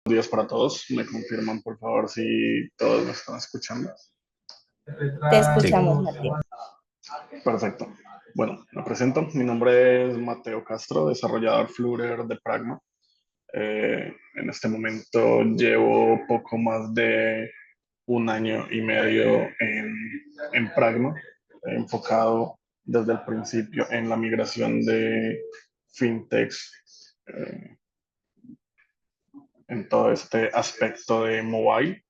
Días para todos. Me confirman, por favor, si todos me están escuchando. Te Sí. escuchamos, Mateo. Perfecto. Bueno, me presento. Mi nombre es Mateo Castro, desarrollador Flutter de Pragma. En este momento llevo poco más de un año y medio en Pragma, enfocado desde el principio en la migración de fintechs, en todo este aspecto de mobile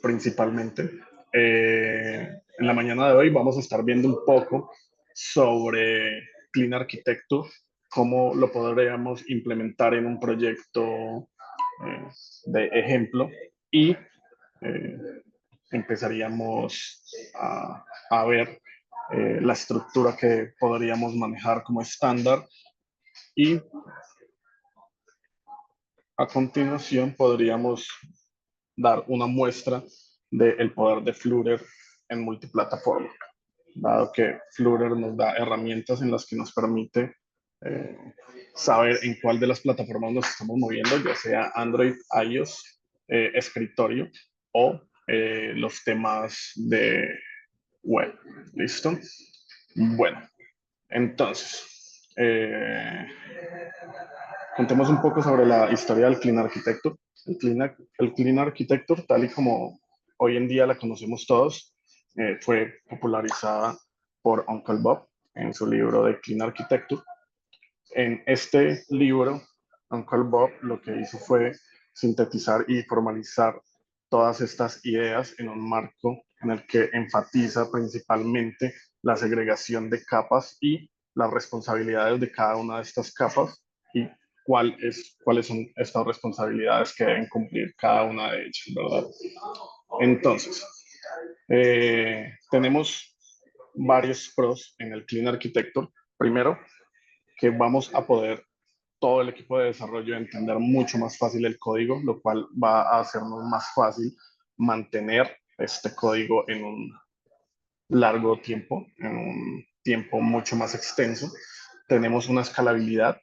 principalmente. En la mañana de hoy vamos a estar viendo un poco sobre Clean Architecture, cómo lo podríamos implementar en un proyecto de ejemplo y eh, empezaríamos a ver la estructura que podríamos manejar como estándar y a continuación podríamos dar una muestra del poder de Flutter en multiplataforma, dado que Flutter nos da herramientas en las que nos permite eh, saber en cuál de las plataformas nos estamos moviendo, ya sea Android, iOS, escritorio o los temas de web. ¿Listo? Bueno, entonces, contemos un poco sobre la historia del Clean Architecture. El Clean Architecture, tal y como hoy en día la conocemos todos, fue popularizada por Uncle Bob en su libro de Clean Architecture. En este libro, Uncle Bob lo que hizo fue sintetizar y formalizar todas estas ideas en un marco en el que enfatiza principalmente la segregación de capas y las responsabilidades de cada una de estas capas y cuáles son estas responsabilidades que deben cumplir cada una de ellas, ¿verdad? Entonces, tenemos varios pros en el Clean Architecture. Primero, que vamos a poder todo el equipo de desarrollo entender mucho más fácil el código, lo cual va a hacernos más fácil mantener este código en un largo tiempo, en un tiempo mucho más extenso. Tenemos una escalabilidad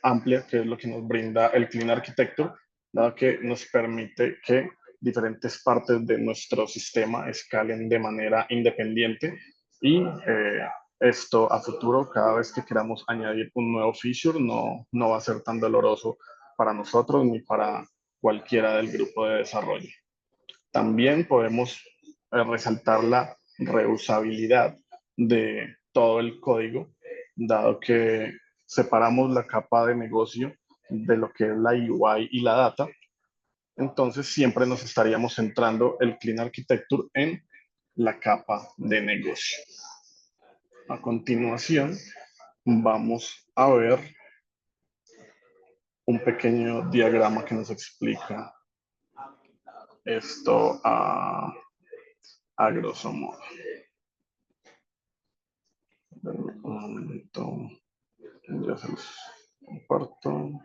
amplia, que es lo que nos brinda el Clean Architecture, dado que nos permite que diferentes partes de nuestro sistema escalen de manera independiente y esto a futuro, cada vez que queramos añadir un nuevo feature, no va a ser tan doloroso para nosotros ni para cualquiera del grupo de desarrollo. También podemos resaltar la reusabilidad de todo el código, dado que separamos la capa de negocio de lo que es la UI y la data. Entonces siempre nos estaríamos centrando el Clean Architecture en la capa de negocio. A continuación, vamos a ver un pequeño diagrama que nos explica esto a grosso modo. Un momento, ya se los comparto.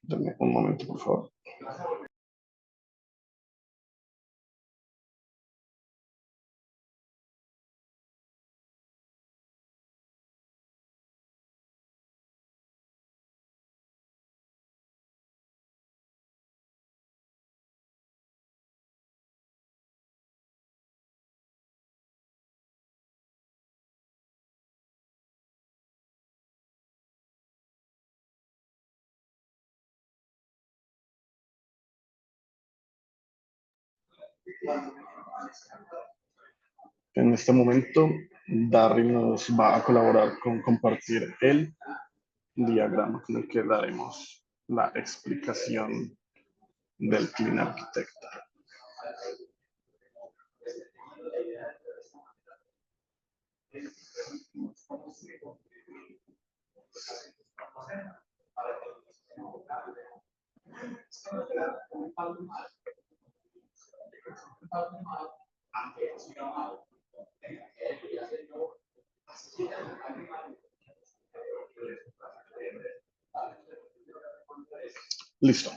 Denme un momento, por favor. En este momento, Darry nos va a colaborar con compartir el diagrama con el que daremos la explicación del Clean Architect. Listo.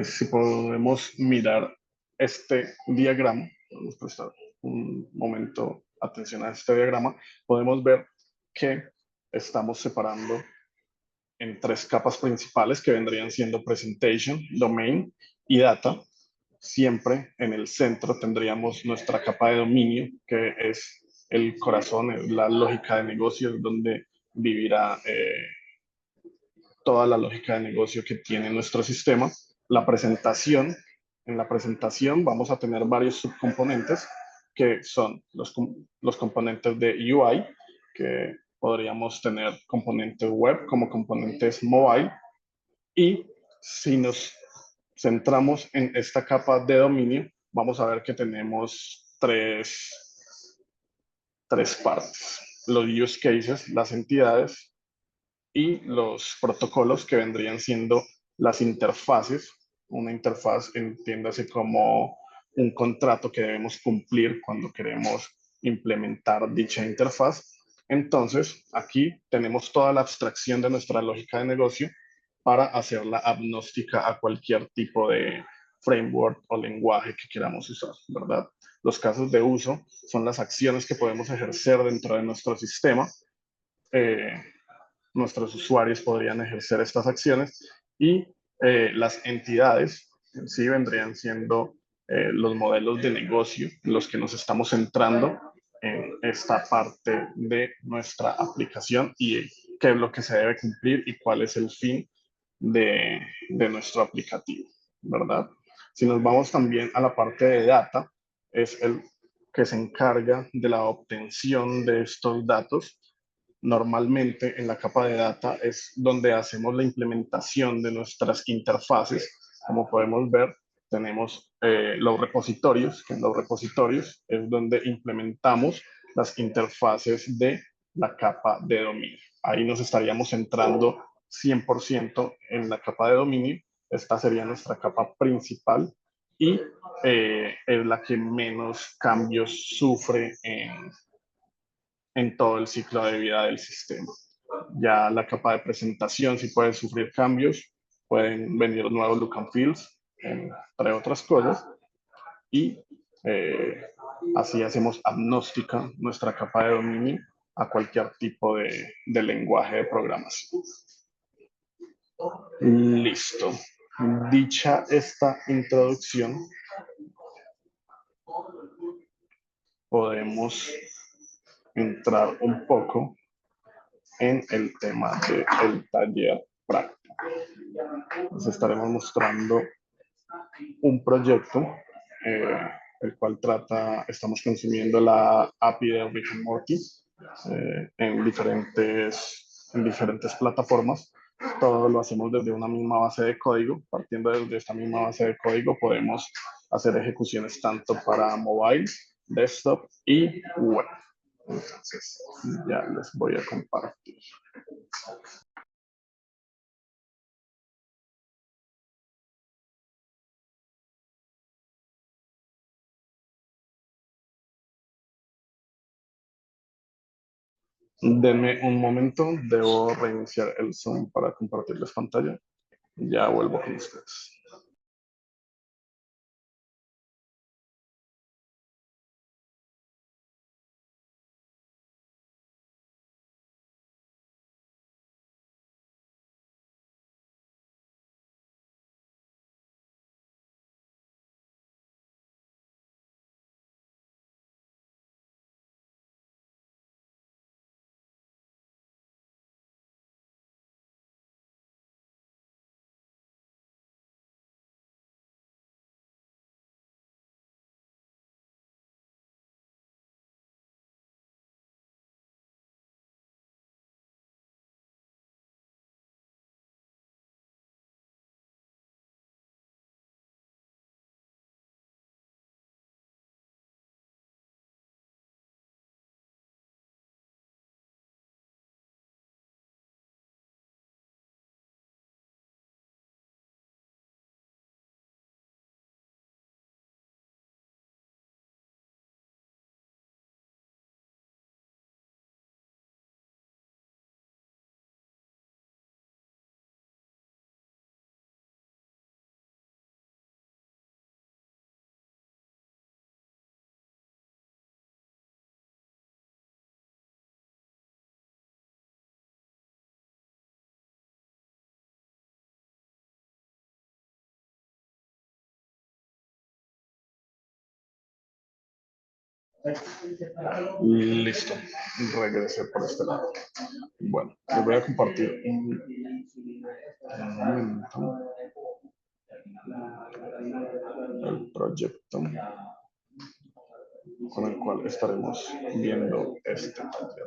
Si podemos mirar este diagrama, podemos prestar un momento atención a este diagrama, podemos ver que estamos separando en tres capas principales que vendrían siendo Presentation, Domain y Data. Siempre en el centro tendríamos nuestra capa de dominio, que es el corazón, la lógica de negocio, donde vivirá toda la lógica de negocio que tiene nuestro sistema. La presentación, en la presentación vamos a tener varios subcomponentes que son los componentes de UI, que podríamos tener componentes web como componentes mobile. Y si nos centramos en esta capa de dominio, vamos a ver que tenemos tres partes. Los use cases, las entidades y los protocolos que vendrían siendo las interfaces. Una interfaz, entiéndase como un contrato que debemos cumplir cuando queremos implementar dicha interfaz. Entonces, aquí tenemos toda la abstracción de nuestra lógica de negocio para hacerla agnóstica a cualquier tipo de framework o lenguaje que queramos usar, ¿verdad? Los casos de uso son las acciones que podemos ejercer dentro de nuestro sistema. Nuestros usuarios podrían ejercer estas acciones y las entidades en sí vendrían siendo los modelos de negocio en los que nos estamos centrando en esta parte de nuestra aplicación y qué es lo que se debe cumplir y cuál es el fin de nuestro aplicativo, ¿verdad? Si nos vamos también a la parte de data, es el que se encarga de la obtención de estos datos. Normalmente en la capa de data es donde hacemos la implementación de nuestras interfaces. Como podemos ver, tenemos los repositorios, que en los repositorios es donde implementamos las interfaces de la capa de dominio. Ahí nos estaríamos centrando 100% en la capa de dominio. Esta sería nuestra capa principal y es la que menos cambios sufre en todo el ciclo de vida del sistema. Ya la capa de presentación sí puede sufrir cambios, pueden venir nuevos look and feels, entre otras cosas, y así hacemos agnóstica nuestra capa de dominio a cualquier tipo de lenguaje de programación. Listo. Dicha esta introducción, podemos entrar un poco en el tema del taller práctico. Les estaremos mostrando un proyecto, el cual estamos consumiendo la API de Rick and Morty en diferentes plataformas. Todo lo hacemos desde una misma base de código. Partiendo desde esta misma base de código podemos hacer ejecuciones tanto para mobile, desktop y web. Entonces, ya les voy a compartir. Denme un momento, debo reiniciar el Zoom para compartirles pantalla. Ya vuelvo con ustedes. Listo, regresé por este lado. Bueno, les voy a compartir un momento el proyecto con el cual estaremos viendo este taller.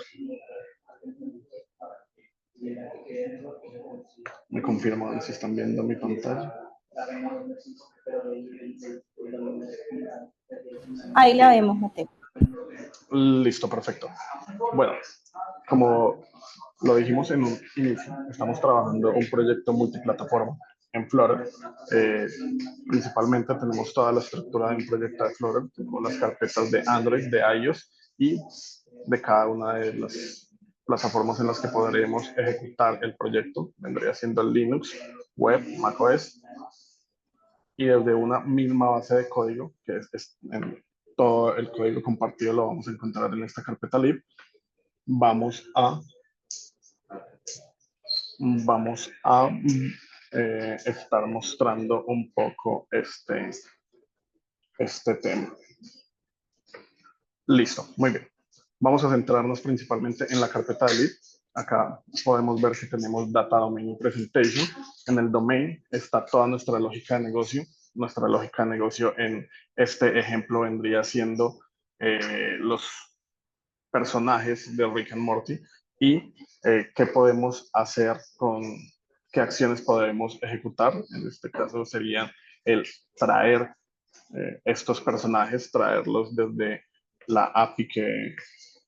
Me confirman si están viendo mi pantalla. Ahí la vemos, Mateo. Listo, perfecto. Bueno, como lo dijimos en un inicio, estamos trabajando un proyecto multiplataforma en Flutter. Principalmente tenemos toda la estructura de un proyecto de Flutter, tenemos las carpetas de Android, de iOS y de cada una de las plataformas en las que podremos ejecutar el proyecto. Vendría siendo el Linux, web, macOS, y desde una misma base de código, que es en todo el código compartido lo vamos a encontrar en esta carpeta lib, vamos a estar mostrando un poco este tema. Listo, muy bien. Vamos a centrarnos principalmente en la carpeta de lib. Acá podemos ver que tenemos Data Domain y Presentation. En el domain está toda nuestra lógica de negocio. Nuestra lógica de negocio en este ejemplo vendría siendo los personajes de Rick and Morty y qué podemos hacer qué acciones podemos ejecutar. En este caso sería el traer estos personajes, traerlos desde la API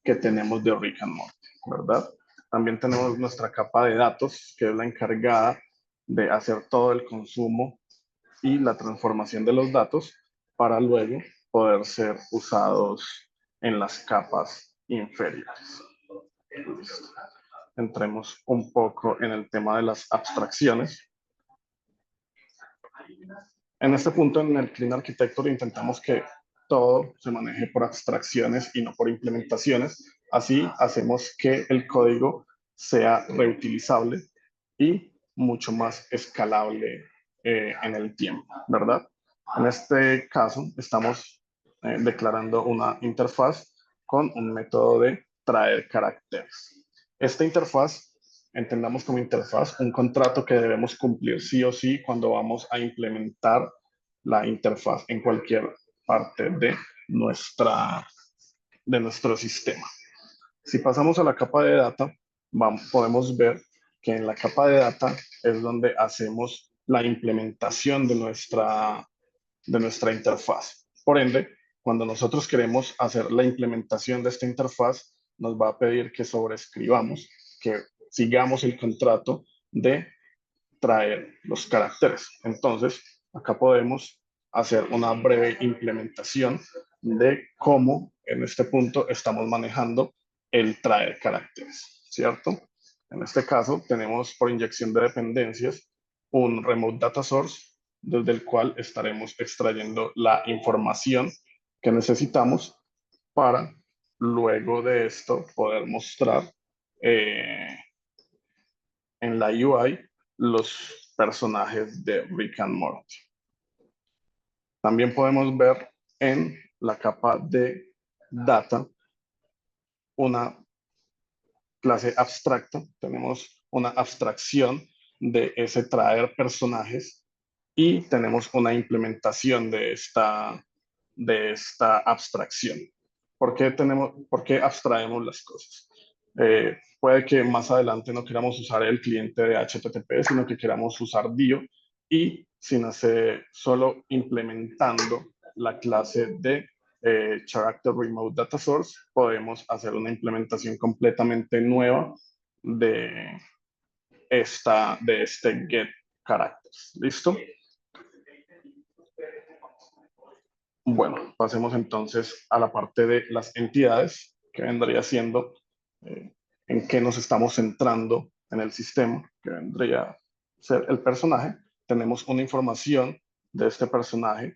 que tenemos de Rick and Morty, ¿verdad? También tenemos nuestra capa de datos, que es la encargada de hacer todo el consumo y la transformación de los datos para luego poder ser usados en las capas inferiores. Listo. Entremos un poco en el tema de las abstracciones. En este punto, en el Clean Architecture, intentamos que todo se maneje por abstracciones y no por implementaciones. Así hacemos que el código sea reutilizable y mucho más escalable en el tiempo, ¿verdad? En este caso, estamos declarando una interfaz con un método de traer caracteres. Esta interfaz, entendamos como interfaz un contrato que debemos cumplir sí o sí cuando vamos a implementar la interfaz en cualquier parte de nuestro sistema. Si pasamos a la capa de data, podemos ver que en la capa de data es donde hacemos la implementación de nuestra interfaz. Por ende, cuando nosotros queremos hacer la implementación de esta interfaz, nos va a pedir que sobreescribamos, que sigamos el contrato de traer los caracteres. Entonces, acá podemos hacer una breve implementación de cómo en este punto estamos manejando el traer caracteres, ¿cierto? En este caso, tenemos por inyección de dependencias un remote data source desde el cual estaremos extrayendo la información que necesitamos para luego de esto poder mostrar en la UI los personajes de Rick and Morty. También podemos ver en la capa de data una clase abstracta. Tenemos una abstracción de ese traer personajes y tenemos una implementación de esta abstracción. ¿Por qué abstraemos las cosas? Puede que más adelante no queramos usar el cliente de HTTP, sino que queramos usar Dio y sin hacer, solo implementando la clase de Character Remote Data Source, podemos hacer una implementación completamente nueva de, de este get characters. ¿Listo? Bueno, pasemos entonces a la parte de las entidades, que vendría siendo en qué nos estamos centrando en el sistema, que vendría a ser el personaje. Tenemos una información de este personaje,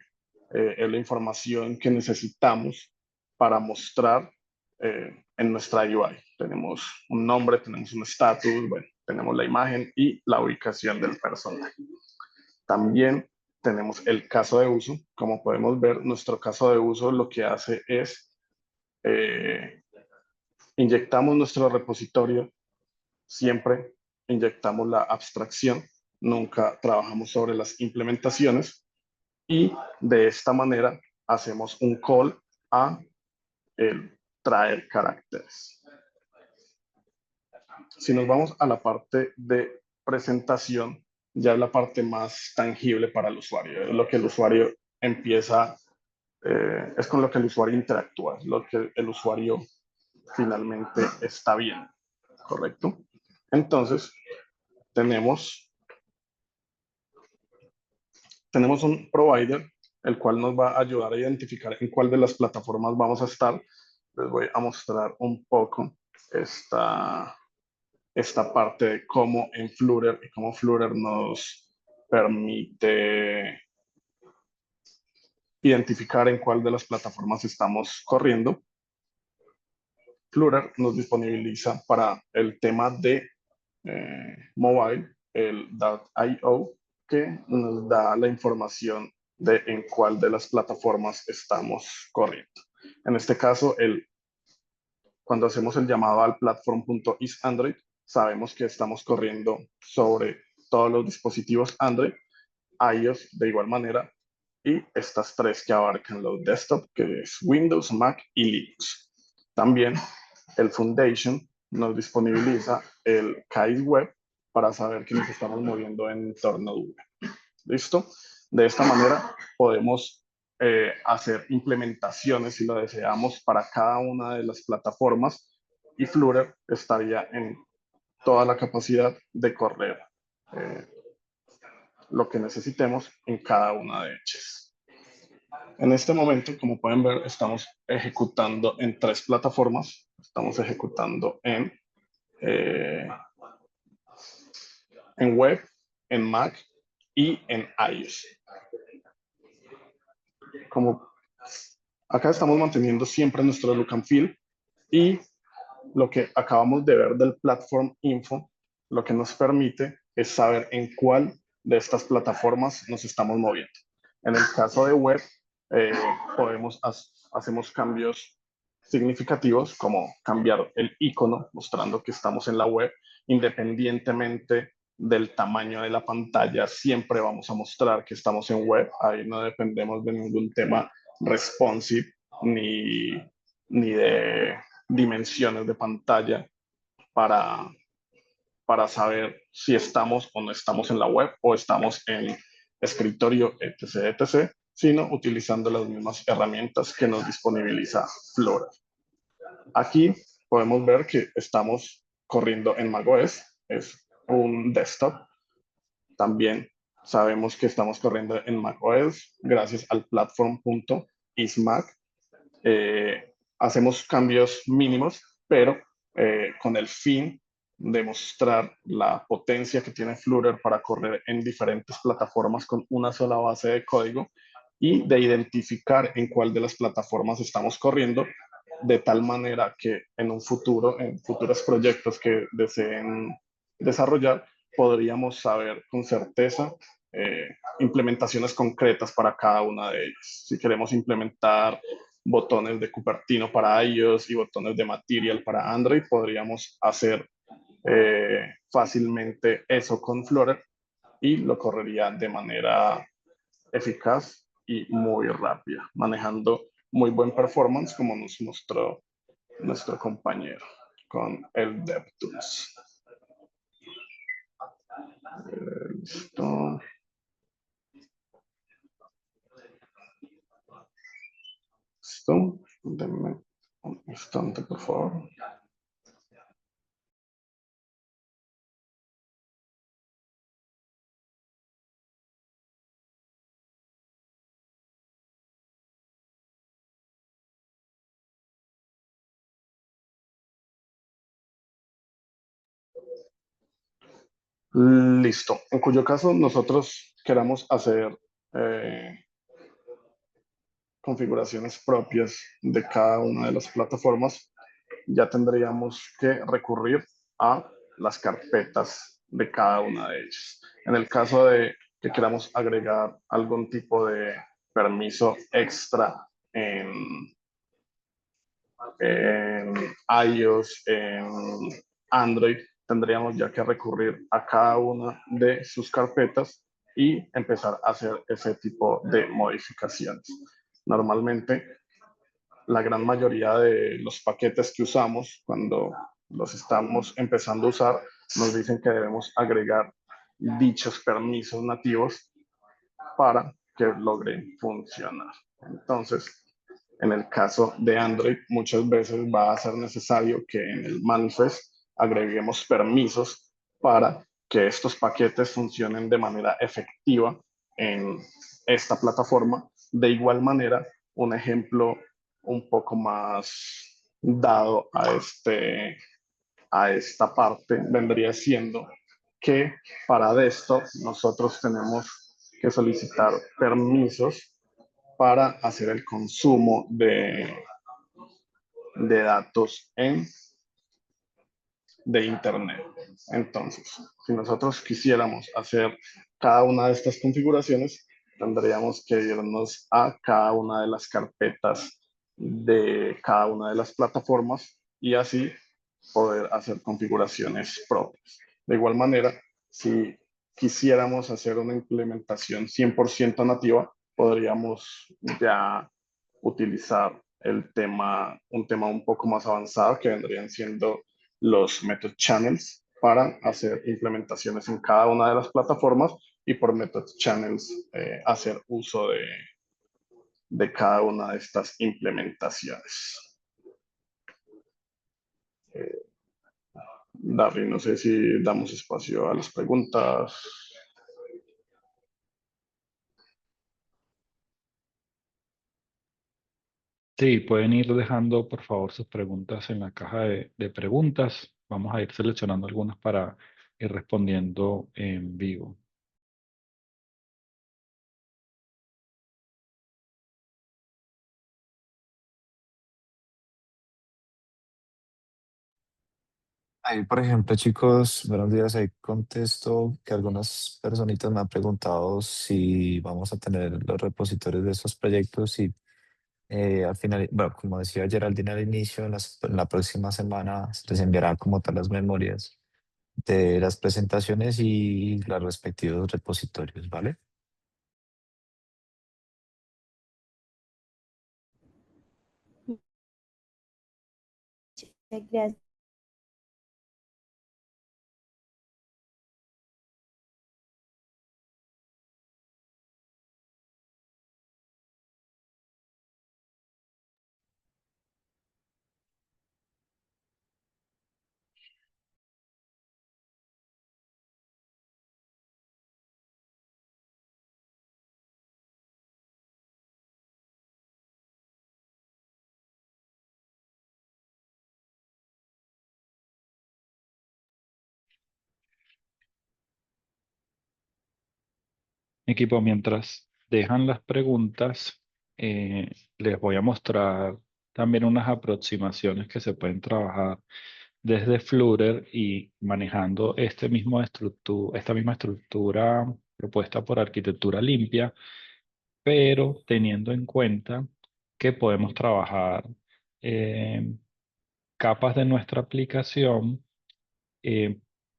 es la información que necesitamos para mostrar en nuestra UI. Tenemos un nombre, tenemos un estatus, bueno, tenemos la imagen y la ubicación del personaje. También tenemos el caso de uso. Como podemos ver, nuestro caso de uso lo que hace es inyectamos nuestro repositorio, siempre inyectamos la abstracción, nunca trabajamos sobre las implementaciones y de esta manera hacemos un call a el traer caracteres. Si nos vamos a la parte de presentación, ya es la parte más tangible para el usuario, es lo que el usuario empieza, es con lo que el usuario interactúa, es lo que el usuario finalmente está viendo, ¿correcto? Entonces, tenemos un provider, el cual nos va a ayudar a identificar en cuál de las plataformas vamos a estar. Les voy a mostrar un poco esta parte de cómo en Flutter y cómo Flutter nos permite identificar en cuál de las plataformas estamos corriendo. Flutter nos disponibiliza para el tema de mobile, el .io, que nos da la información de en cuál de las plataformas estamos corriendo. En este caso, cuando hacemos el llamado al platform.isAndroid, sabemos que estamos corriendo sobre todos los dispositivos Android, iOS de igual manera, y estas tres que abarcan los desktop, que es Windows, Mac y Linux. También el Foundation nos disponibiliza el KISS Web para saber que nos estamos moviendo en entorno web. ¿Listo? De esta manera podemos hacer implementaciones, si lo deseamos, para cada una de las plataformas y Flutter estaría en toda la capacidad de correr lo que necesitemos en cada una de ellas. En este momento, como pueden ver, estamos ejecutando en tres plataformas. Estamos ejecutando en web, en Mac y en iOS. Como acá estamos manteniendo siempre nuestro look and feel y lo que acabamos de ver del Platform Info, lo que nos permite es saber en cuál de estas plataformas nos estamos moviendo. En el caso de web, hacemos cambios significativos como cambiar el icono mostrando que estamos en la web, independientemente del tamaño de la pantalla, siempre vamos a mostrar que estamos en web. Ahí no dependemos de ningún tema responsive ni de dimensiones de pantalla para, saber si estamos o no estamos en la web o estamos en escritorio, etc., etc., sino utilizando las mismas herramientas que nos disponibiliza Flutter. Aquí podemos ver que estamos corriendo en macOS, es un desktop. También sabemos que estamos corriendo en macOS gracias al platform.ismac. Hacemos cambios mínimos, pero con el fin de mostrar la potencia que tiene Flutter para correr en diferentes plataformas con una sola base de código y de identificar en cuál de las plataformas estamos corriendo, de tal manera que en un futuro, en futuros proyectos que deseen desarrollar, podríamos saber con certeza implementaciones concretas para cada una de ellas. Si queremos implementar botones de Cupertino para iOS y botones de Material para Android, podríamos hacer fácilmente eso con Flutter y lo correría de manera eficaz y muy rápida, manejando muy buen performance como nos mostró nuestro compañero con el DevTools. Listo. Listo. Denme un instante, por favor. Listo. En cuyo caso nosotros queramos hacer configuraciones propias de cada una de las plataformas, ya tendríamos que recurrir a las carpetas de cada una de ellas. En el caso de que queramos agregar algún tipo de permiso extra en en iOS, en Android, tendríamos ya que recurrir a cada una de sus carpetas y empezar a hacer ese tipo de modificaciones. Normalmente, la gran mayoría de los paquetes que usamos cuando los estamos empezando a usar nos dicen que debemos agregar dichos permisos nativos para que logren funcionar. Entonces, en el caso de Android, muchas veces va a ser necesario que en el manifest agreguemos permisos para que estos paquetes funcionen de manera efectiva en esta plataforma. De igual manera, un ejemplo un poco más dado a esta parte vendría siendo que para desktop nosotros tenemos que solicitar permisos para hacer el consumo de datos de Internet. Entonces, si nosotros quisiéramos hacer cada una de estas configuraciones, tendríamos que irnos a cada una de las carpetas de cada una de las plataformas y así poder hacer configuraciones propias. De igual manera, si quisiéramos hacer una implementación 100% nativa, podríamos ya utilizar un tema un poco más avanzado que vendrían siendo los method channels para hacer implementaciones en cada una de las plataformas y por method channels hacer uso de cada una de estas implementaciones. Darry, no sé si damos espacio a las preguntas. Sí, pueden ir dejando por favor sus preguntas en la caja de preguntas. Vamos a ir seleccionando algunas para ir respondiendo en vivo. Ahí, por ejemplo, chicos, buenos días. Ahí contesto que algunas personitas me han preguntado si vamos a tener los repositorios de esos proyectos y al final, bueno, como decía Geraldine al inicio, en la próxima semana se les enviará como tal las memorias de las presentaciones y los respectivos repositorios, ¿vale? Gracias. Equipo, mientras dejan las preguntas, les voy a mostrar también unas aproximaciones que se pueden trabajar desde Flutter y manejando esta misma estructura propuesta por arquitectura limpia, pero teniendo en cuenta que podemos trabajar eh, capas de nuestra aplicación eh,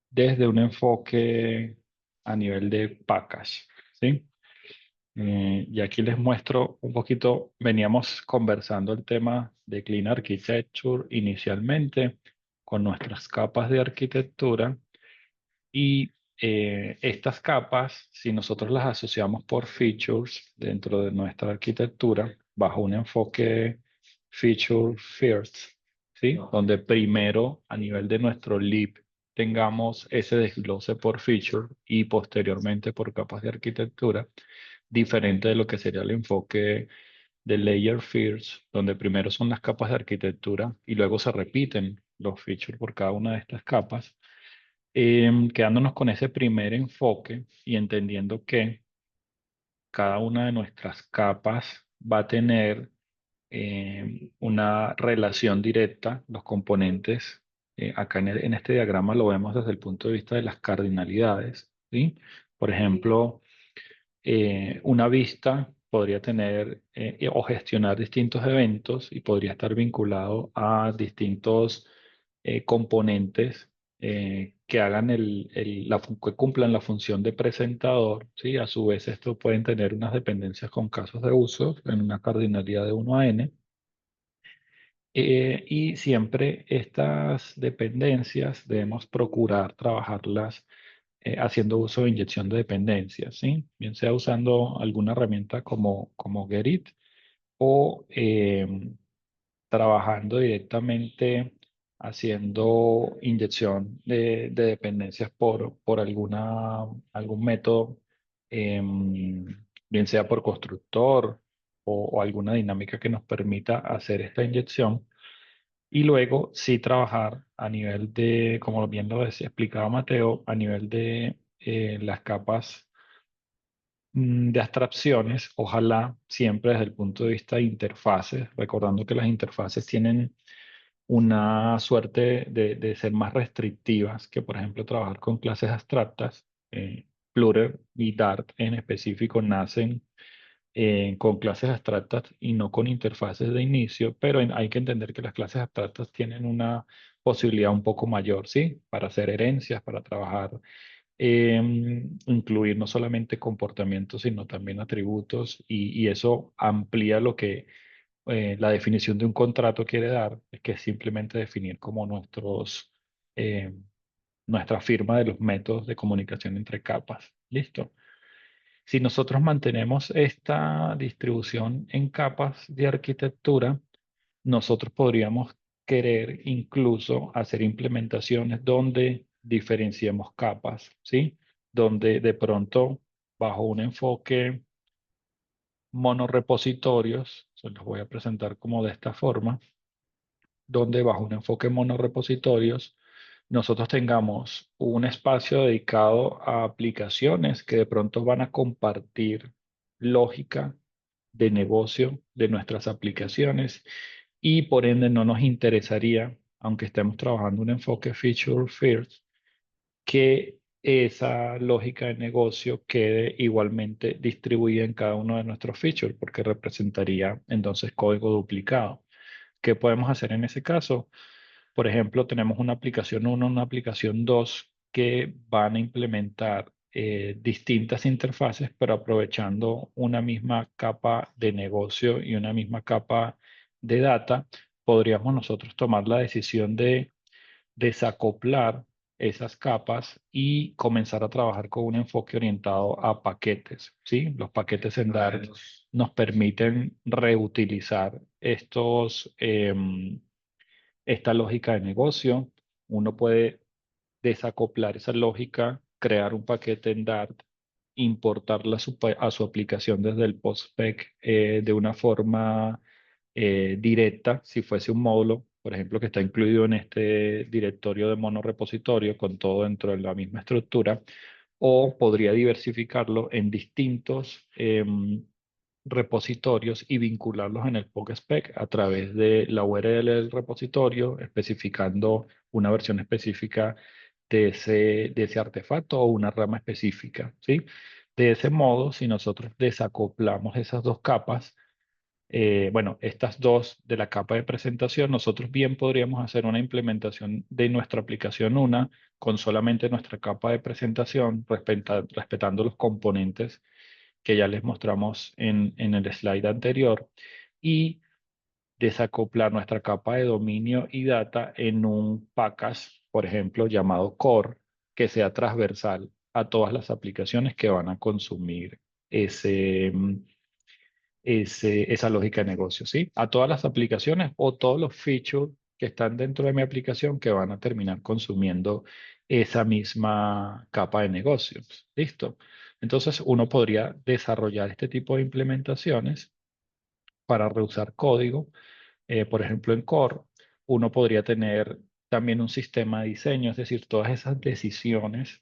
desde un enfoque a nivel de package, ¿sí? Y aquí les muestro un poquito, veníamos conversando el tema de Clean Architecture inicialmente con nuestras capas de arquitectura y estas capas, si nosotros las asociamos por features dentro de nuestra arquitectura, bajo un enfoque feature first, ¿sí? Donde primero a nivel de nuestro lib tengamos ese desglose por feature y posteriormente por capas de arquitectura, diferente de lo que sería el enfoque de layer first, donde primero son las capas de arquitectura y luego se repiten los features por cada una de estas capas. Quedándonos con ese primer enfoque y entendiendo que cada una de nuestras capas va a tener una relación directa, los componentes, acá en este diagrama lo vemos desde el punto de vista de las cardinalidades, ¿sí? Por ejemplo, una vista podría tener o gestionar distintos eventos y podría estar vinculado a distintos componentes que hagan que cumplan la función de presentador, ¿sí? A su vez, esto pueden tener unas dependencias con casos de uso en una cardinalidad de 1 a n. Y siempre estas dependencias debemos procurar trabajarlas haciendo uso de inyección de dependencias, ¿sí? Bien sea usando alguna herramienta como Gerrit o trabajando directamente haciendo inyección de dependencias por algún método, em, bien sea por constructor o alguna dinámica que nos permita hacer esta inyección. Y luego sí trabajar a nivel de, como bien lo decía, explicaba Mateo, a nivel de las capas de abstracciones, ojalá siempre desde el punto de vista de interfaces, recordando que las interfaces tienen una suerte de ser más restrictivas que, por ejemplo, trabajar con clases abstractas. Flutter y Dart en específico nacen con clases abstractas y no con interfaces de inicio, pero hay que entender que las clases abstractas tienen una posibilidad un poco mayor, ¿sí? Para hacer herencias, para trabajar, incluir no solamente comportamientos, sino también atributos, y eso amplía lo que la definición de un contrato quiere dar, que es simplemente definir como eh, nuestra firma de los métodos de comunicación entre capas. ¿Listo? Si nosotros mantenemos esta distribución en capas de arquitectura, nosotros podríamos querer incluso hacer implementaciones donde diferenciemos capas, ¿sí? Donde de pronto, bajo un enfoque monorepositorios, se los voy a presentar como de esta forma, donde bajo un enfoque monorepositorios, nosotros tengamos un espacio dedicado a aplicaciones que de pronto van a compartir lógica de negocio de nuestras aplicaciones y por ende no nos interesaría, aunque estemos trabajando un enfoque feature first, que esa lógica de negocio quede igualmente distribuida en cada uno de nuestros features, porque representaría entonces código duplicado. ¿Qué podemos hacer en ese caso? Por ejemplo, tenemos una aplicación 1, una aplicación 2 que van a implementar distintas interfaces, pero aprovechando una misma capa de negocio y una misma capa de data, podríamos nosotros tomar la decisión de desacoplar esas capas y comenzar a trabajar con un enfoque orientado a paquetes, ¿sí? Los paquetes en Dart nos permiten reutilizar esta lógica de negocio. Uno puede desacoplar esa lógica, crear un paquete en Dart, importarla a su aplicación desde el postspec de una forma directa, si fuese un módulo, por ejemplo, que está incluido en este directorio de monorepositorio con todo dentro de la misma estructura, o podría diversificarlo en distintos repositorios y vincularlos en el POC-spec a través de la URL del repositorio, especificando una versión específica de ese artefacto o una rama específica, ¿sí? De ese modo, si nosotros desacoplamos esas dos capas, bueno, estas dos de la capa de presentación, nosotros bien podríamos hacer una implementación de nuestra aplicación una con solamente nuestra capa de presentación, respetando los componentes que ya les mostramos en el slide anterior, y desacoplar nuestra capa de dominio y data en un package, por ejemplo, llamado core, que sea transversal a todas las aplicaciones que van a consumir esa lógica de negocio, ¿sí? A todas las aplicaciones o todos los features que están dentro de mi aplicación que van a terminar consumiendo esa misma capa de negocios. ¿Listo? Entonces, uno podría desarrollar este tipo de implementaciones para reusar código. Por ejemplo, en Core, uno podría tener también un sistema de diseño, es decir, todas esas decisiones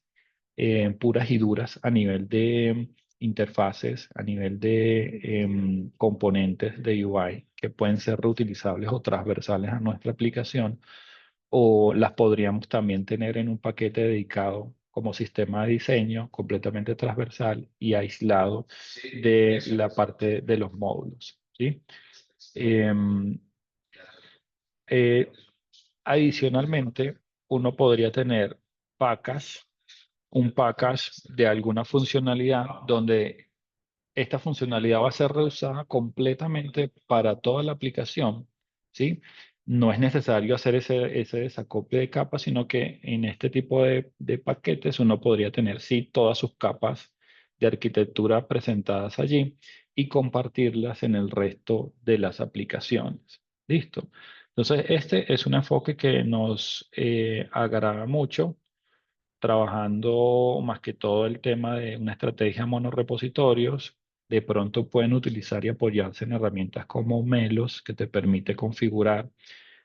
puras y duras a nivel de interfaces, a nivel de componentes de UI que pueden ser reutilizables o transversales a nuestra aplicación, o las podríamos también tener en un paquete dedicado como sistema de diseño completamente transversal y aislado de la parte de los módulos, ¿sí? Em, eh, Adicionalmente, uno podría tener package, un package de alguna funcionalidad donde esta funcionalidad va a ser reusada completamente para toda la aplicación, ¿sí? No es necesario hacer ese desacople de capas, sino que en este tipo de paquetes uno podría tener, sí, todas sus capas de arquitectura presentadas allí y compartirlas en el resto de las aplicaciones. ¿Listo? Entonces, este es un enfoque que nos agrada mucho trabajando más que todo el tema de una estrategia monorepositorios. De pronto pueden utilizar y apoyarse en herramientas como Melos, que te permite configurar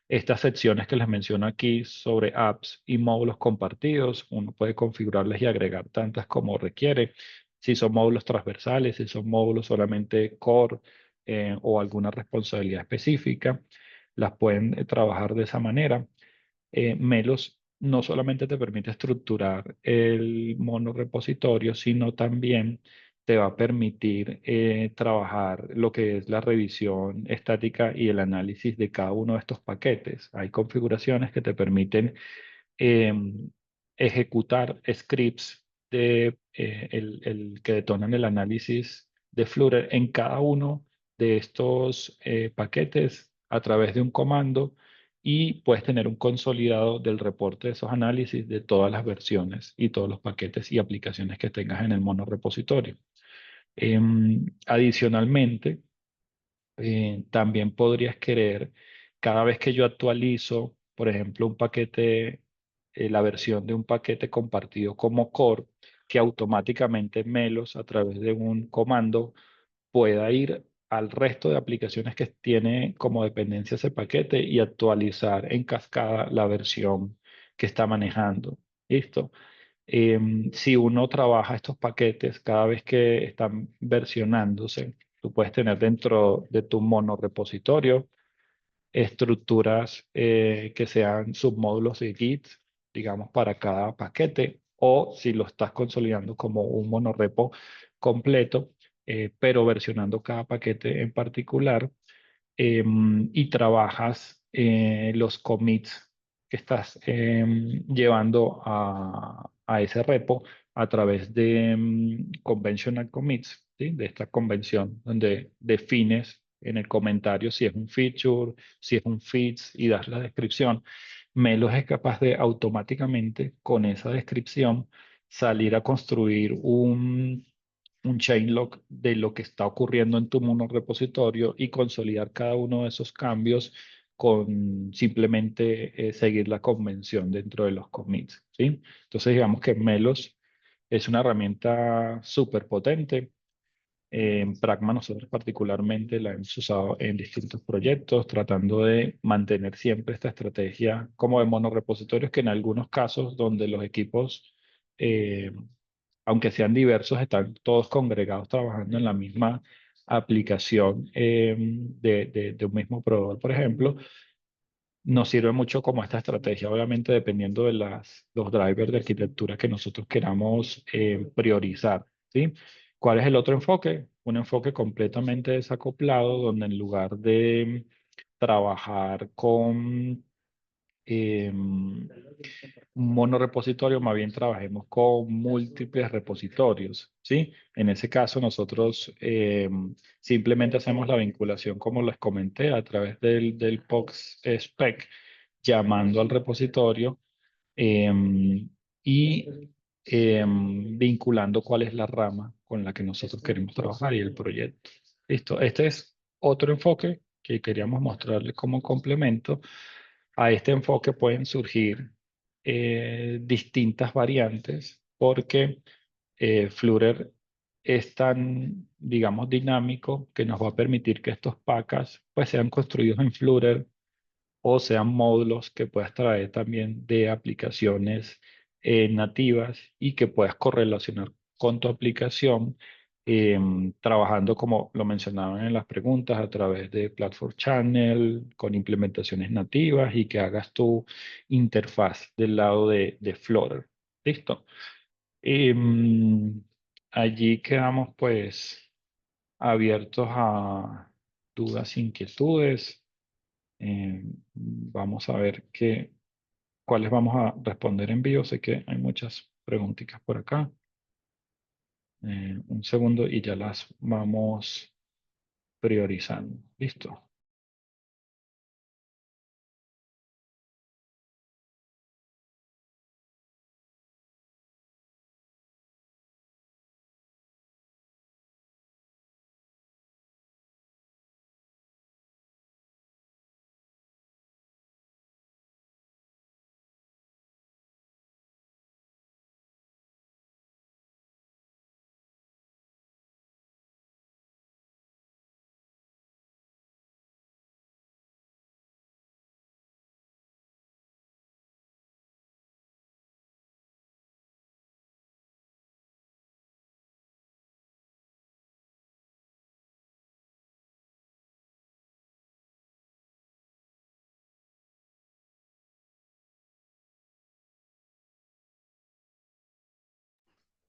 estas secciones que les menciono aquí sobre apps y módulos compartidos. Uno puede configurarles y agregar tantas como requiere. Si son módulos transversales, si son módulos solamente core o alguna responsabilidad específica, las pueden trabajar de esa manera. Melos no solamente te permite estructurar el monorepositorio, sino también te va a permitir trabajar lo que es la revisión estática y el análisis de cada uno de estos paquetes. Hay configuraciones que te permiten eh, ejecutar scripts que detonan el análisis de Flutter en cada uno de estos paquetes a través de un comando y puedes tener un consolidado del reporte de esos análisis de todas las versiones y todos los paquetes y aplicaciones que tengas en el monorepositorio. Adicionalmente, también podrías querer, cada vez que yo actualizo, por ejemplo, un paquete, la versión de un paquete compartido como core, que automáticamente Melos a través de un comando pueda ir al resto de aplicaciones que tiene como dependencia ese paquete y actualizar en cascada la versión que está manejando. ¿Listo? Si uno trabaja estos paquetes cada vez que están versionándose, tú puedes tener dentro de tu monorepositorio estructuras que sean submódulos de Git, digamos, para cada paquete, o si lo estás consolidando como un monorepo completo, pero versionando cada paquete en particular, y trabajas los commits que estás llevando a ese repo a través de conventional commits, ¿sí? De esta convención donde defines en el comentario si es un feature, si es un fits y das la descripción. Melos es capaz de automáticamente con esa descripción salir a construir un chain log de lo que está ocurriendo en tu monorepositorio y consolidar cada uno de esos cambios con simplemente seguir la convención dentro de los commits, ¿sí? Entonces digamos que Melos es una herramienta súper potente. En Pragma nosotros particularmente la hemos usado en distintos proyectos, tratando de mantener siempre esta estrategia como de monorepositorios que en algunos casos donde los equipos aunque sean diversos, están todos congregados trabajando en la misma aplicación de un mismo proveedor, por ejemplo, nos sirve mucho como esta estrategia, obviamente dependiendo de los drivers de arquitectura que nosotros queramos priorizar, ¿sí? ¿Cuál es el otro enfoque? Un enfoque completamente desacoplado, donde en lugar de trabajar con un monorepositorio, más bien trabajemos con múltiples repositorios, ¿sí? En ese caso, nosotros simplemente hacemos la vinculación, como les comenté, a través del POX spec, llamando al repositorio y vinculando cuál es la rama con la que nosotros queremos trabajar y el proyecto. Listo. Este es otro enfoque que queríamos mostrarles como complemento. A este enfoque pueden surgir distintas variantes porque Flutter es tan, digamos, dinámico que nos va a permitir que estos packages pues sean construidos en Flutter o sean módulos que puedas traer también de aplicaciones nativas y que puedas correlacionar con tu aplicación, trabajando como lo mencionaban en las preguntas a través de Platform Channel, con implementaciones nativas y que hagas tu interfaz del lado de Flutter. ¿Listo? Allí quedamos pues abiertos a dudas, inquietudes. Vamos a ver cuáles vamos a responder en vivo. Sé que hay muchas preguntitas por acá. Un segundo y ya las vamos priorizando. Listo.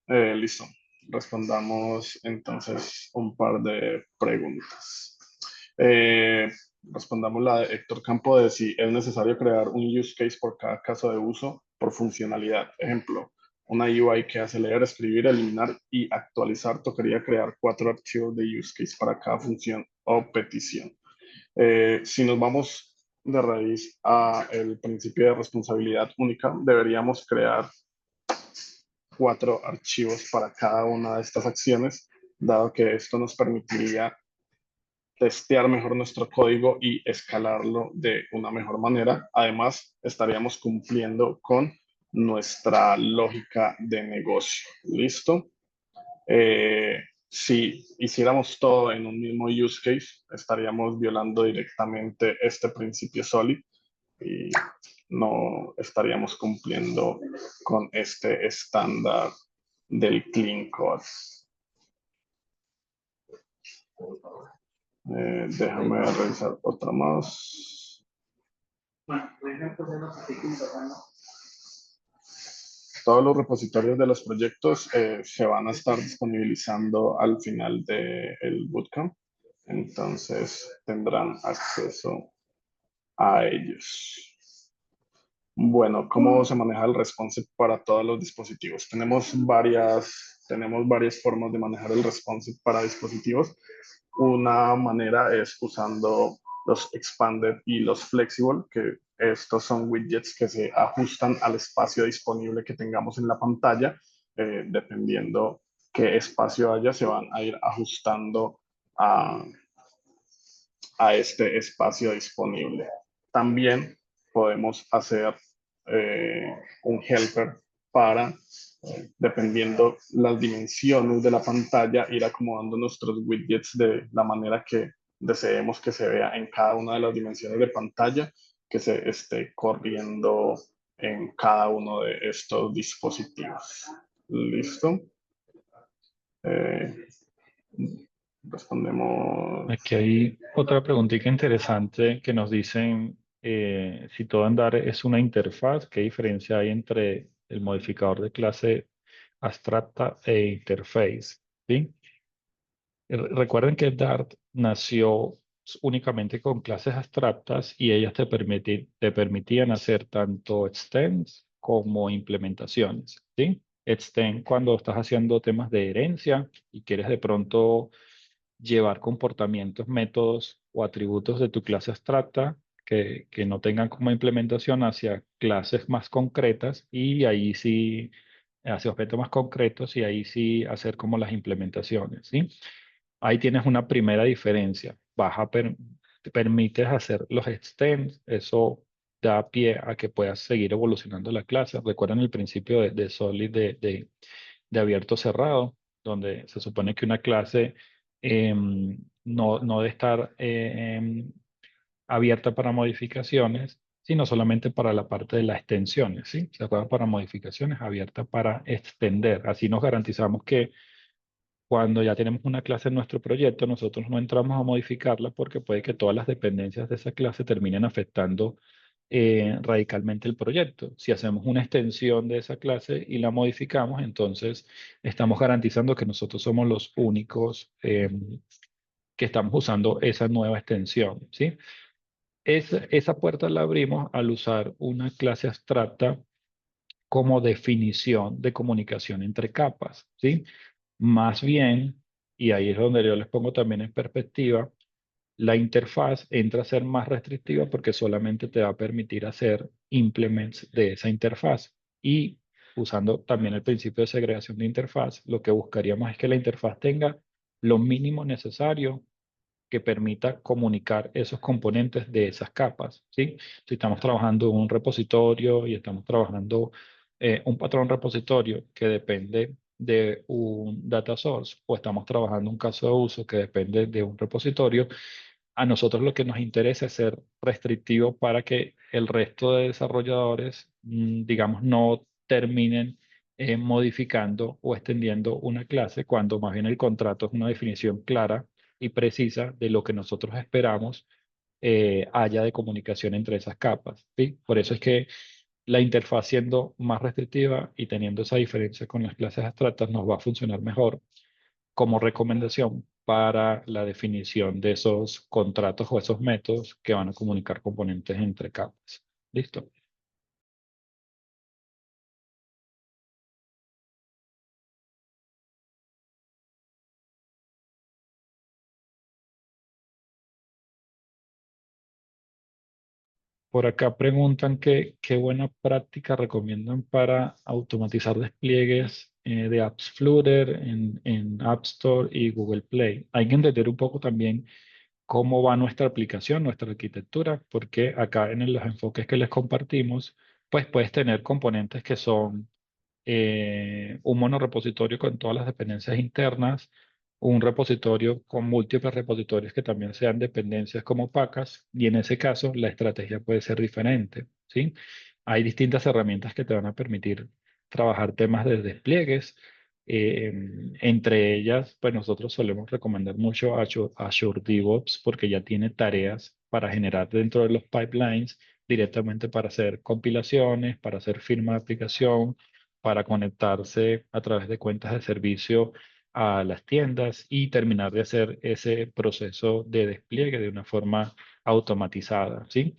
Listo. Respondamos entonces un par de preguntas. Eh, Respondamos la de Héctor Campo de si es necesario crear un use case por cada caso de uso por funcionalidad. Ejemplo, una UI que hace leer, escribir, eliminar y actualizar. Tocaría crear 4 archivos de use case para cada función o petición. Si nos vamos de raíz a el principio de responsabilidad única, deberíamos crear 4 archivos para cada una de estas acciones, dado que esto nos permitiría testear mejor nuestro código y escalarlo de una mejor manera. Además, estaríamos cumpliendo con nuestra lógica de negocio. ¿Listo? Si hiciéramos todo en un mismo use case, estaríamos violando directamente este principio SOLID y no estaríamos cumpliendo con este estándar del clean code. Déjame revisar otra más. Todos los repositorios de los proyectos se van a estar disponibilizando al final del bootcamp. Entonces tendrán acceso a ellos. Bueno, ¿cómo se maneja el responsive para todos los dispositivos? Tenemos varias formas de manejar el responsive para dispositivos. Una manera es usando los expanded y los flexible, que estos son widgets que se ajustan al espacio disponible que tengamos en la pantalla. Dependiendo qué espacio haya, se van a ir ajustando a, a este espacio disponible. También podemos hacer un helper para, dependiendo las dimensiones de la pantalla, ir acomodando nuestros widgets de la manera que deseemos que se vea en cada una de las dimensiones de pantalla que se esté corriendo en cada uno de estos dispositivos. ¿Listo? Respondemos. Aquí hay otra preguntita interesante que nos dicen si todo andar es una interfaz, ¿qué diferencia hay entre el modificador de clase abstracta e interface? ¿Sí? Recuerden que Dart nació únicamente con clases abstractas y ellas te permitían hacer tanto extends como implementaciones. ¿Sí? Extend cuando estás haciendo temas de herencia y quieres de pronto llevar comportamientos, métodos o atributos de tu clase abstracta que no tengan como implementación hacia clases más concretas y ahí sí, hacia objetos más concretos y ahí sí hacer como las implementaciones, ¿sí? Ahí tienes una primera diferencia. Te permites hacer los extends, eso da pie a que puedas seguir evolucionando la clase. Recuerdan el principio de Solid de abierto cerrado, donde se supone que una clase no debe estar abierta para modificaciones, sino solamente para la parte de las extensiones, ¿sí? ¿Se acuerdan? Para modificaciones, abierta para extender. Así nos garantizamos que cuando ya tenemos una clase en nuestro proyecto, nosotros no entramos a modificarla porque puede que todas las dependencias de esa clase terminen afectando radicalmente el proyecto. Si hacemos una extensión de esa clase y la modificamos, entonces estamos garantizando que nosotros somos los únicos que estamos usando esa nueva extensión, ¿sí? Esa puerta la abrimos al usar una clase abstracta como definición de comunicación entre capas, ¿sí? Más bien, y ahí es donde yo les pongo también en perspectiva, la interfaz entra a ser más restrictiva porque solamente te va a permitir hacer implements de esa interfaz. Y usando también el principio de segregación de interfaz, lo que buscaríamos es que la interfaz tenga lo mínimo necesario que permita comunicar esos componentes de esas capas, ¿sí? Si estamos trabajando en un repositorio y estamos trabajando un patrón repositorio que depende de un data source o estamos trabajando un caso de uso que depende de un repositorio, a nosotros lo que nos interesa es ser restrictivo para que el resto de desarrolladores, digamos, no terminen modificando o extendiendo una clase cuando más bien el contrato es una definición clara y precisa de lo que nosotros esperamos haya de comunicación entre esas capas, ¿sí? Por eso es que la interfaz siendo más restrictiva y teniendo esa diferencia con las clases abstractas nos va a funcionar mejor como recomendación para la definición de esos contratos o esos métodos que van a comunicar componentes entre capas. ¿Listo? Por acá preguntan qué buena práctica recomiendan para automatizar despliegues de apps Flutter en App Store y Google Play. Hay que entender un poco también cómo va nuestra aplicación, nuestra arquitectura, porque acá en los enfoques que les compartimos, pues puedes tener componentes que son un monorepositorio con todas las dependencias internas, un repositorio con múltiples repositorios que también sean dependencias como opacas, y en ese caso la estrategia puede ser diferente, ¿sí? Hay distintas herramientas que te van a permitir trabajar temas de despliegues. eh, Entre ellas, pues nosotros solemos recomendar mucho Azure DevOps porque ya tiene tareas para generar dentro de los pipelines directamente para hacer compilaciones, para hacer firma de aplicación, para conectarse a través de cuentas de servicio a las tiendas y terminar de hacer ese proceso de despliegue de una forma automatizada, ¿sí?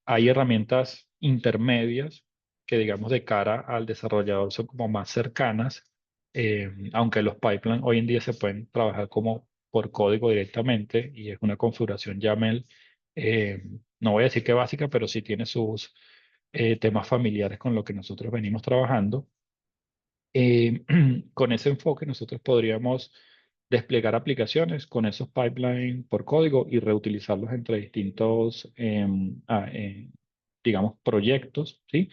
Hay herramientas intermedias que, digamos, de cara al desarrollador son como más cercanas, aunque los pipelines hoy en día se pueden trabajar como por código directamente y es una configuración YAML, eh, no voy a decir que básica, pero sí tiene sus temas familiares con lo que nosotros venimos trabajando. Eh, con ese enfoque nosotros podríamos desplegar aplicaciones con esos pipelines por código y reutilizarlos entre distintos, digamos, proyectos, ¿sí?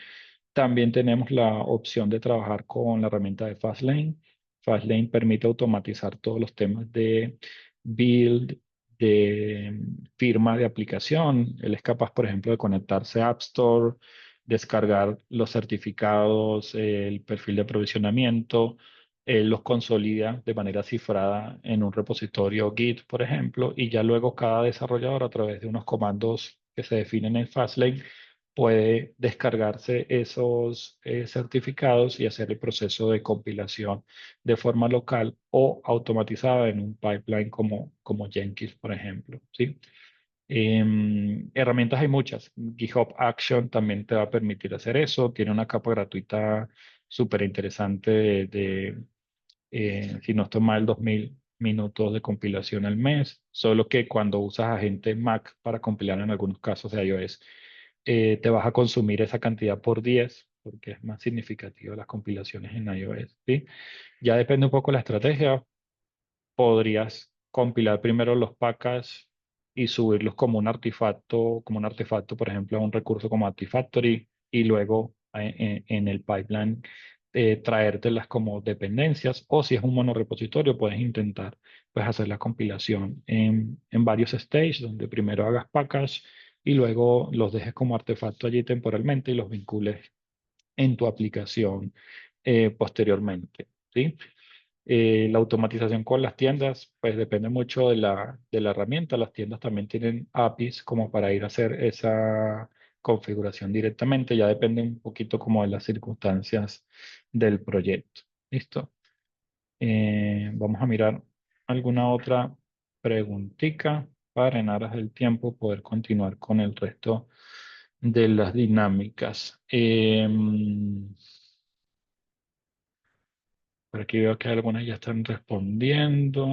También tenemos la opción de trabajar con la herramienta de Fastlane. Fastlane permite automatizar todos los temas de build, de firma de aplicación. Él es capaz, por ejemplo, de conectarse a App Store, descargar los certificados, el perfil de aprovisionamiento, los consolida de manera cifrada en un repositorio Git, por ejemplo, y ya luego cada desarrollador a través de unos comandos que se definen en Fastlane puede descargarse esos certificados y hacer el proceso de compilación de forma local o automatizada en un pipeline como Jenkins, por ejemplo, ¿sí? Herramientas hay muchas. GitHub Action también te va a permitir hacer eso. Tiene una capa gratuita súper interesante si no estoy mal, 2000 minutos de compilación al mes, solo que cuando usas agente Mac para compilar en algunos casos de iOS, te vas a consumir esa cantidad por 10 porque es más significativo las compilaciones en iOS, ¿sí? Ya depende un poco de la estrategia. Podrías compilar primero los packages y subirlos como un artefacto, por ejemplo, a un recurso como Artifactory, y luego en el pipeline traértelas como dependencias, o si es un monorepositorio, puedes intentar pues, hacer la compilación en varios stages, donde primero hagas package y luego los dejes como artefacto allí temporalmente y los vincules en tu aplicación posteriormente, ¿sí? La automatización con las tiendas, pues depende mucho de la herramienta. Las tiendas también tienen APIs como para ir a hacer configuración directamente, ya depende un poquito como de las circunstancias del proyecto. ¿Listo? Vamos a mirar alguna otra preguntita para en aras del tiempo poder continuar con el resto de las dinámicas. Por aquí veo que algunas ya están respondiendo.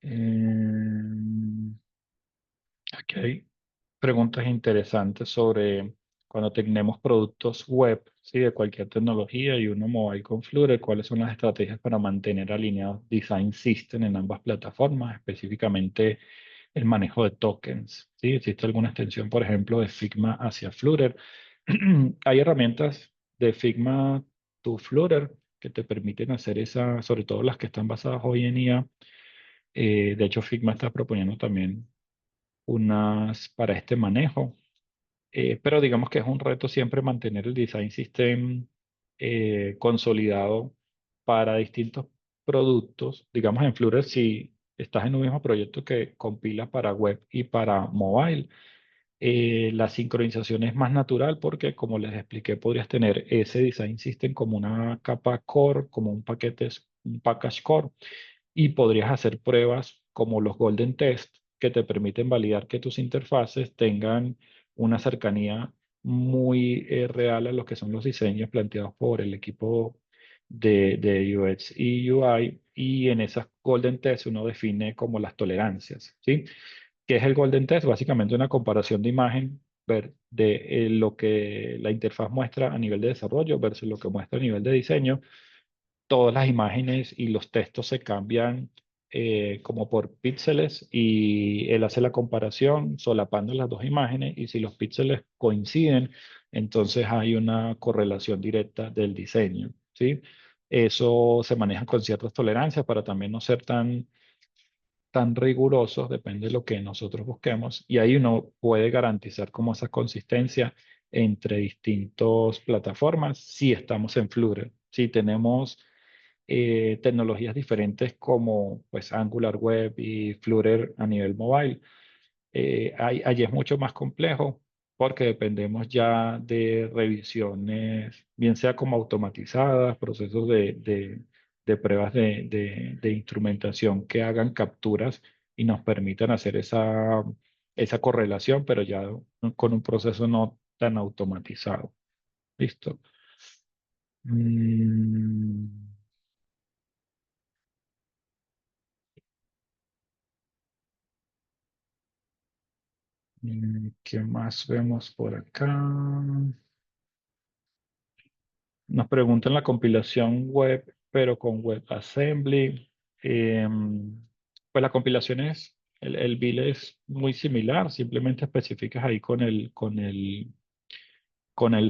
Em, Aquí hay preguntas interesantes sobre cuando tenemos productos web, ¿sí? De cualquier tecnología y uno mobile con Flutter, ¿cuáles son las estrategias para mantener alineados Design System en ambas plataformas, específicamente el manejo de tokens? ¿Sí? ¿Existe alguna extensión, por ejemplo, de Figma hacia Flutter? Hay herramientas de Figma to Flutter que te permiten hacer esa, sobre todo las que están basadas hoy en IA. De hecho, Figma está proponiendo también unas para este manejo. Pero digamos que es un reto siempre mantener el design system consolidado para distintos productos. Digamos en Flutter, si estás en un mismo proyecto que compila para web y para mobile, la sincronización es más natural porque, como les expliqué, podrías tener ese design system como una capa core, como un paquete, un package core, y podrías hacer pruebas como los Golden Test que te permiten validar que tus interfaces tengan una cercanía muy real a lo que son los diseños planteados por el equipo de UX y UI. Y en esas Golden Tests uno define como las tolerancias, ¿sí? ¿Qué es el Golden Test? Básicamente una comparación de imagen ver de lo que la interfaz muestra a nivel de desarrollo versus lo que muestra a nivel de diseño. Todas las imágenes y los textos se cambian como por píxeles y él hace la comparación solapando las dos imágenes y si los píxeles coinciden, entonces hay una correlación directa del diseño, ¿sí? Eso se maneja con ciertas tolerancias para también no ser tan rigurosos, depende de lo que nosotros busquemos, y ahí uno puede garantizar como esa consistencia entre distintas plataformas si estamos en Flutter. Si tenemos tecnologías diferentes como pues Angular Web y Flutter a nivel mobile, allí es mucho más complejo porque dependemos ya de revisiones, bien sea como automatizadas, procesos de pruebas de instrumentación que hagan capturas y nos permitan hacer esa correlación, pero ya con un proceso no tan automatizado. ¿Listo? Mm, ¿Qué más vemos por acá? Nos preguntan la compilación web, pero con WebAssembly. Pues la compilación el build es muy similar, simplemente especificas ahí con el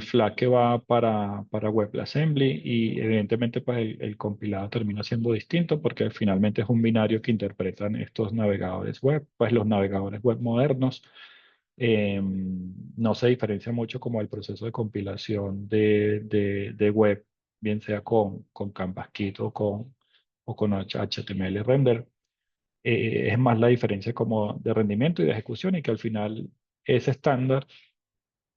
flag que va para WebAssembly y evidentemente pues el compilado termina siendo distinto porque finalmente es un binario que interpretan estos navegadores web, pues los navegadores web modernos. No se diferencia mucho como el proceso de compilación de web, bien sea con CanvasKit o con HTML render. Es más la diferencia como de rendimiento y de ejecución y que al final es estándar,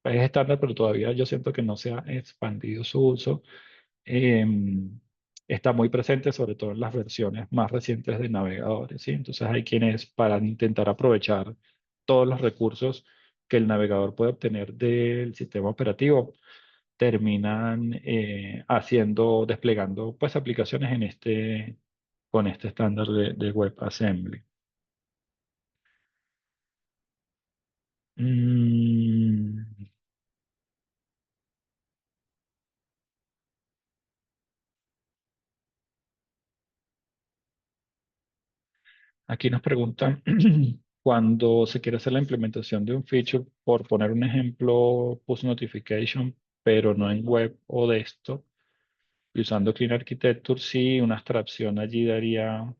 pero todavía yo siento que no se ha expandido su uso. Está muy presente sobre todo en las versiones más recientes de navegadores, ¿sí? Entonces hay quienes para intentar aprovechar todos los recursos que el navegador puede obtener del sistema operativo, terminan desplegando pues aplicaciones con este estándar de WebAssembly. Mm, Aquí nos preguntan cuando se quiere hacer la implementación de un feature, por poner un ejemplo, push notification, pero no en web o desktop, y usando Clean Architecture, sí, una abstracción allí daría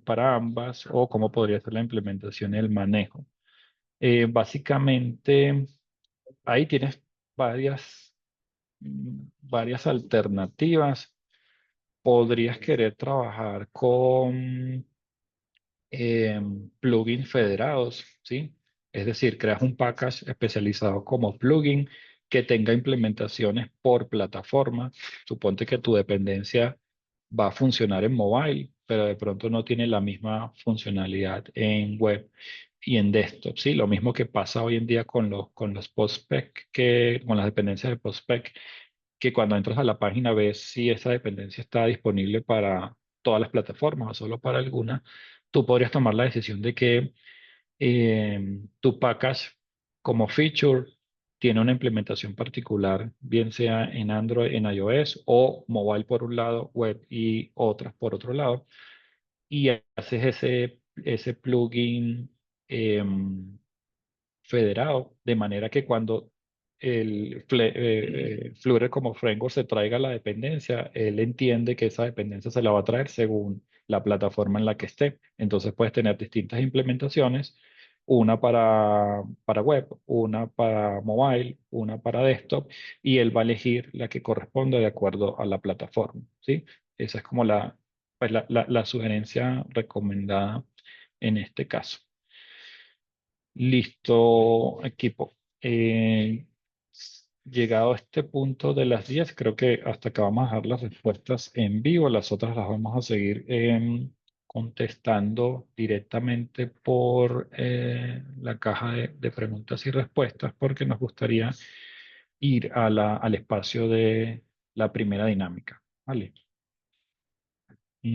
para ambas, o cómo podría ser la implementación y el manejo. Básicamente, ahí tienes varias, varias alternativas. podrías querer trabajar con plugins federados, ¿sí? Es decir, creas un package especializado como plugin que tenga implementaciones por plataforma. Suponte que tu dependencia va a funcionar en mobile, pero de pronto no tiene la misma funcionalidad en web y en desktop, ¿sí? Lo mismo que pasa hoy en día con los postspec, con las dependencias de postspec, que cuando entras a la página ves si esa dependencia está disponible para todas las plataformas o solo para algunas. Tú podrías tomar la decisión de que tu package como feature tiene una implementación particular, bien sea en Android, en iOS o mobile por un lado, web y otras por otro lado, y haces ese plugin federado, de manera que cuando Flutter como framework se traiga la dependencia, él entiende que esa dependencia se la va a traer según la plataforma en la que esté. Entonces puedes tener distintas implementaciones, una para web, una para mobile, una para desktop, y él va a elegir la que corresponde de acuerdo a la plataforma, ¿sí? Esa es como pues la sugerencia recomendada en este caso. Listo, equipo. Llegado a este punto de las 10, creo que hasta acá vamos a dejar las respuestas en vivo. Las otras las vamos a seguir contestando directamente por la caja de preguntas y respuestas, porque nos gustaría ir al espacio de la primera dinámica. ¿Vale?